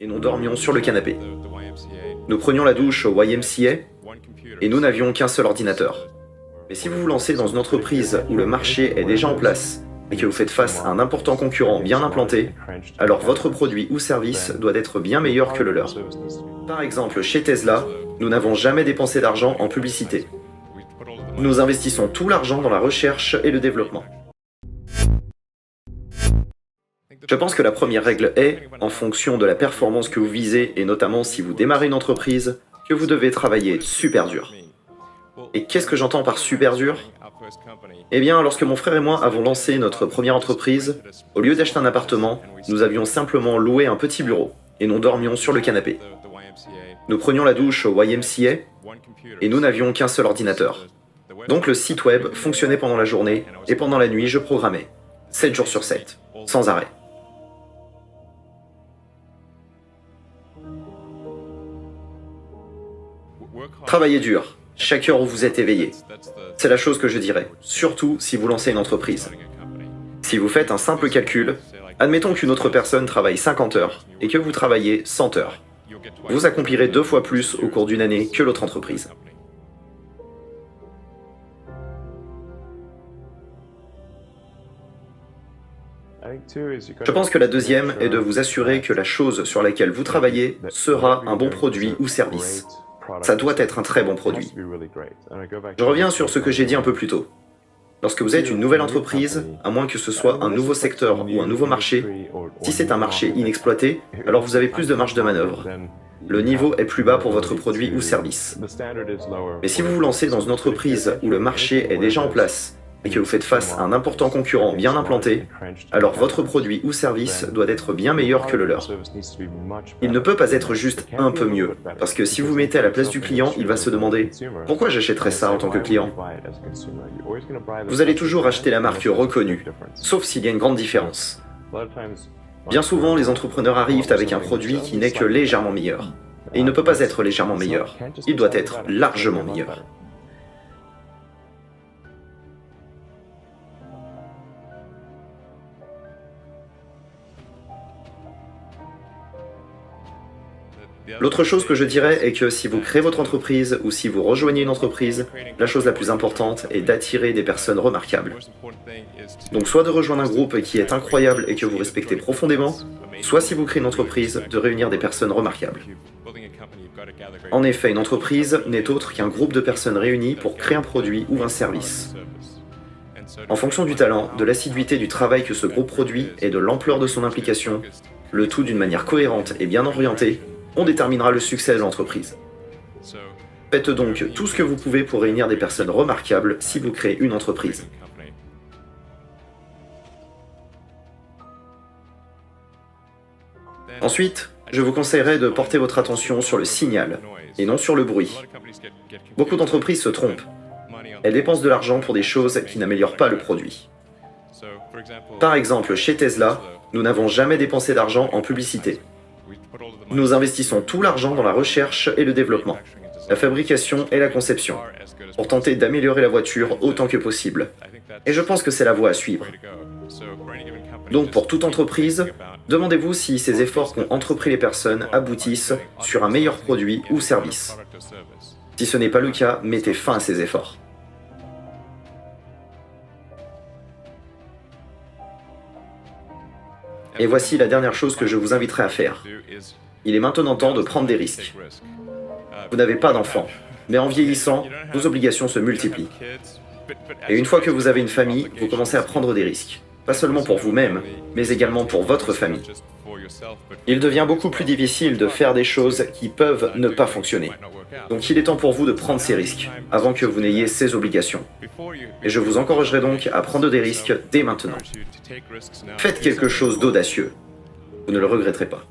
et nous dormions sur le canapé. Nous prenions la douche au YMCA et nous n'avions qu'un seul ordinateur. Mais si vous vous lancez dans une entreprise où le marché est déjà en place et que vous faites face à un important concurrent bien implanté, alors votre produit ou service doit être bien meilleur que le leur. Par exemple, chez Tesla, nous n'avons jamais dépensé d'argent en publicité. Nous investissons tout l'argent dans la recherche et le développement. Je pense que la première règle est, en fonction de la performance que vous visez, et notamment si vous démarrez une entreprise, que vous devez travailler super dur. Et qu'est-ce que j'entends par super dur? Eh bien, lorsque mon frère et moi avons lancé notre première entreprise, au lieu d'acheter un appartement, nous avions simplement loué un petit bureau, et nous dormions sur le canapé. Nous prenions la douche au YMCA, et nous n'avions qu'un seul ordinateur. Donc le site web fonctionnait pendant la journée, et pendant la nuit je programmais, 7 jours sur 7, sans arrêt. Travaillez dur, chaque heure où vous êtes éveillé. C'est la chose que je dirais, surtout si vous lancez une entreprise. Si vous faites un simple calcul, admettons qu'une autre personne travaille 50 heures et que vous travaillez 100 heures. Vous accomplirez 2 fois plus au cours d'une année que l'autre entreprise. Je pense que la deuxième est de vous assurer que la chose sur laquelle vous travaillez sera un bon produit ou service. Ça doit être un très bon produit. Je reviens sur ce que j'ai dit un peu plus tôt. Lorsque vous êtes une nouvelle entreprise, à moins que ce soit un nouveau secteur ou un nouveau marché, si c'est un marché inexploité, alors vous avez plus de marge de manœuvre. Le niveau est plus bas pour votre produit ou service. Mais si vous vous lancez dans une entreprise où le marché est déjà en place et que vous faites face à un important concurrent bien implanté, alors votre produit ou service doit être bien meilleur que le leur. Il ne peut pas être juste un peu mieux, parce que si vous mettez à la place du client, il va se demander « Pourquoi j'achèterais ça en tant que client ?» Vous allez toujours acheter la marque reconnue, sauf s'il y a une grande différence. Bien souvent, les entrepreneurs arrivent avec un produit qui n'est que légèrement meilleur. Et il ne peut pas être légèrement meilleur, il doit être largement meilleur. L'autre chose que je dirais est que si vous créez votre entreprise ou si vous rejoignez une entreprise, la chose la plus importante est d'attirer des personnes remarquables. Donc soit de rejoindre un groupe qui est incroyable et que vous respectez profondément, soit si vous créez une entreprise, de réunir des personnes remarquables. En effet, une entreprise n'est autre qu'un groupe de personnes réunies pour créer un produit ou un service. En fonction du talent, de l'assiduité du travail que ce groupe produit et de l'ampleur de son implication, le tout d'une manière cohérente et bien orientée, on déterminera le succès de l'entreprise. Faites donc tout ce que vous pouvez pour réunir des personnes remarquables si vous créez une entreprise. Ensuite, je vous conseillerais de porter votre attention sur le signal, et non sur le bruit. Beaucoup d'entreprises se trompent. Elles dépensent de l'argent pour des choses qui n'améliorent pas le produit. Par exemple, chez Tesla, nous n'avons jamais dépensé d'argent en publicité. Nous investissons tout l'argent dans la recherche et le développement, la fabrication et la conception, pour tenter d'améliorer la voiture autant que possible. Et je pense que c'est la voie à suivre. Donc pour toute entreprise, demandez-vous si ces efforts qu'ont entrepris les personnes aboutissent sur un meilleur produit ou service. Si ce n'est pas le cas, mettez fin à ces efforts. Et voici la dernière chose que je vous inviterai à faire. Il est maintenant temps de prendre des risques. Vous n'avez pas d'enfants, mais en vieillissant, vos obligations se multiplient. Et une fois que vous avez une famille, vous commencez à prendre des risques. Pas seulement pour vous-même, mais également pour votre famille. Il devient beaucoup plus difficile de faire des choses qui peuvent ne pas fonctionner. Donc il est temps pour vous de prendre ces risques, avant que vous n'ayez ces obligations. Et je vous encouragerai donc à prendre des risques dès maintenant. Faites quelque chose d'audacieux. Vous ne le regretterez pas.